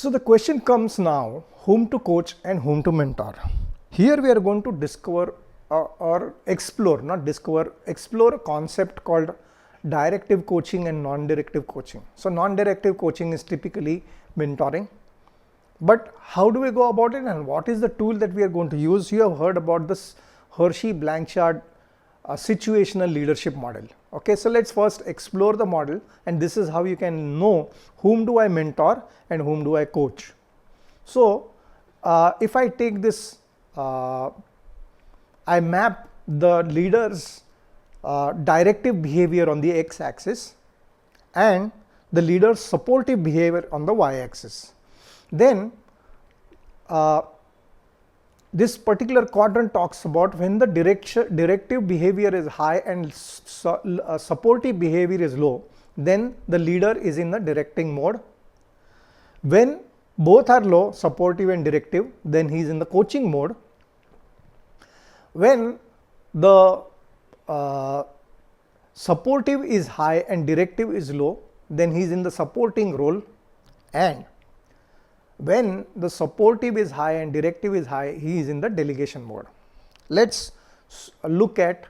So the question comes now, whom to coach and whom to mentor. Here we are going to discover or explore, not discover, explore a concept called directive coaching and non-directive coaching. So non-directive coaching is typically mentoring. But how do we go about it and what is the tool that we are going to use? You have heard about this Hershey-Blanchard situational leadership model. Okay, so let's first explore the model, and this is how you can know whom do I mentor and whom do I coach. So if I take this, I map the leader's directive behavior on the x-axis and the leader's supportive behavior on the y-axis. Then this particular quadrant talks about when the directive behavior is high and supportive behavior is low, then the leader is in the directing mode. When both are low, supportive and directive, then he is in the coaching mode. When the supportive is high and directive is low, then he is in the supporting role. And when the supportive is high and directive is high, he is in the delegation mode. Let's look at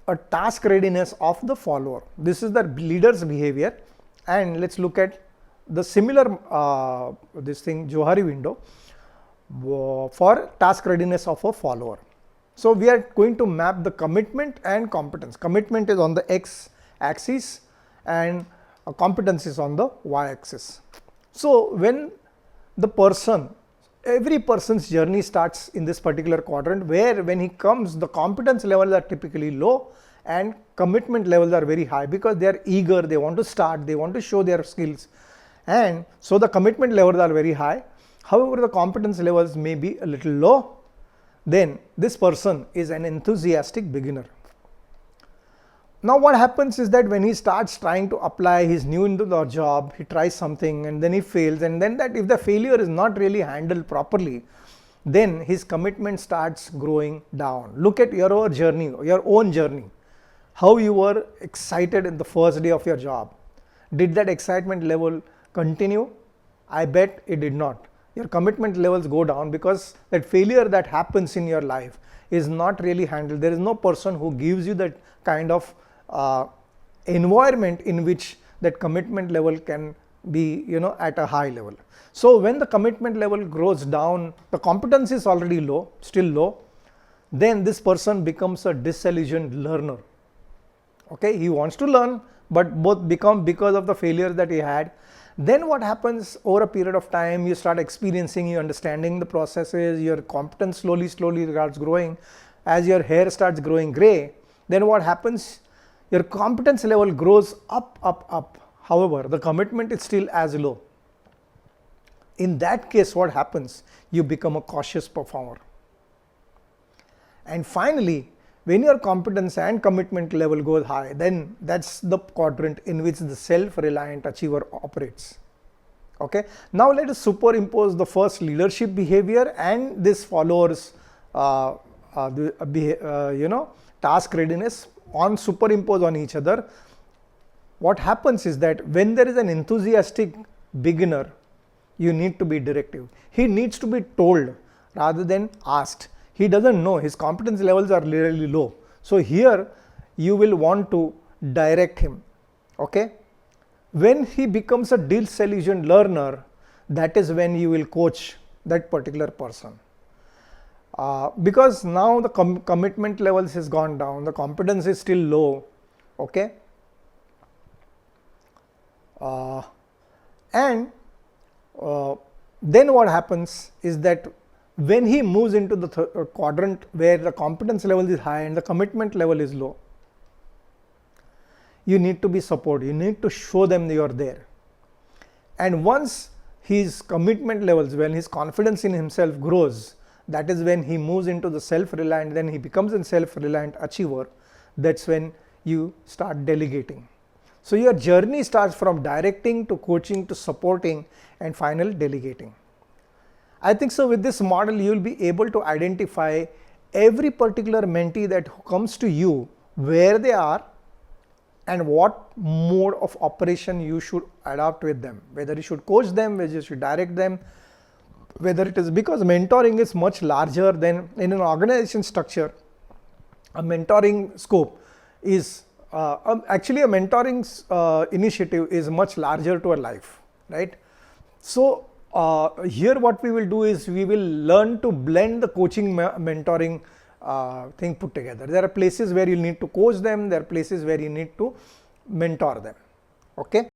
a task readiness of the follower. This is the leader's behavior, and let's look at the similar Johari window for task readiness of a follower. So we are going to map the commitment and competence. Commitment is on the x-axis and competence is on the y-axis. So when the person, every person's journey starts in this particular quadrant, where when he comes, the competence levels are typically low and commitment levels are very high because they are eager, they want to start, they want to show their skills, and so the commitment levels are very high. However, the competence levels may be a little low. Then this person is an enthusiastic beginner. Now what happens is that when he starts trying to apply, he's new into the job, he tries something and then he fails, and then that if the failure is not really handled properly, then his commitment starts growing down. Look at your own journey, how you were excited in the first day of your job. Did that excitement level continue? I bet it did not. Your commitment levels go down because that failure that happens in your life is not really handled. There is no person who gives you that kind of environment in which that commitment level can be, at a high level. So when the commitment level grows down, the competence is already low, still low, then this person becomes a disillusioned learner. Okay, he wants to learn, but both become because of the failure that he had. Then what happens over a period of time, you start experiencing, you understanding the processes, your competence slowly starts growing. As your hair starts growing gray, then what happens? Your competence level grows up. However, the commitment is still as low. In that case, what happens? You become a cautious performer. And finally, when your competence and commitment level goes high, then that's the quadrant in which the self-reliant achiever operates. Okay. Now let us superimpose the first leadership behavior and this follower's task readiness superimpose on each other. What happens is that when there is an enthusiastic beginner, you need to be directive. He needs to be told rather than asked. He doesn't know, his competence levels are really low. So here you will want to direct him. Okay. When he becomes a disillusioned learner, that is when you will coach that particular person. Because now the commitment levels has gone down, the competence is still low. Okay. Then what happens is that when he moves into the quadrant where the competence level is high and the commitment level is low, you need to be supportive, you need to show them you are there. And once his commitment levels, when his confidence in himself grows, that is when he moves into the self-reliant, then he becomes a self-reliant achiever. That's when you start delegating. So your journey starts from directing to coaching to supporting and final delegating. I think so with this model, you will be able to identify every particular mentee that comes to you, where they are, and what mode of operation you should adopt with them, whether you should coach them, whether you should direct them, whether it is, because mentoring is much larger than in an organization structure. A mentoring scope is actually a mentoring initiative is much larger to a life, right? So here what we will do is we will learn to blend the coaching mentoring thing put together. There are places where you need to coach them, there are places where you need to mentor them. Okay.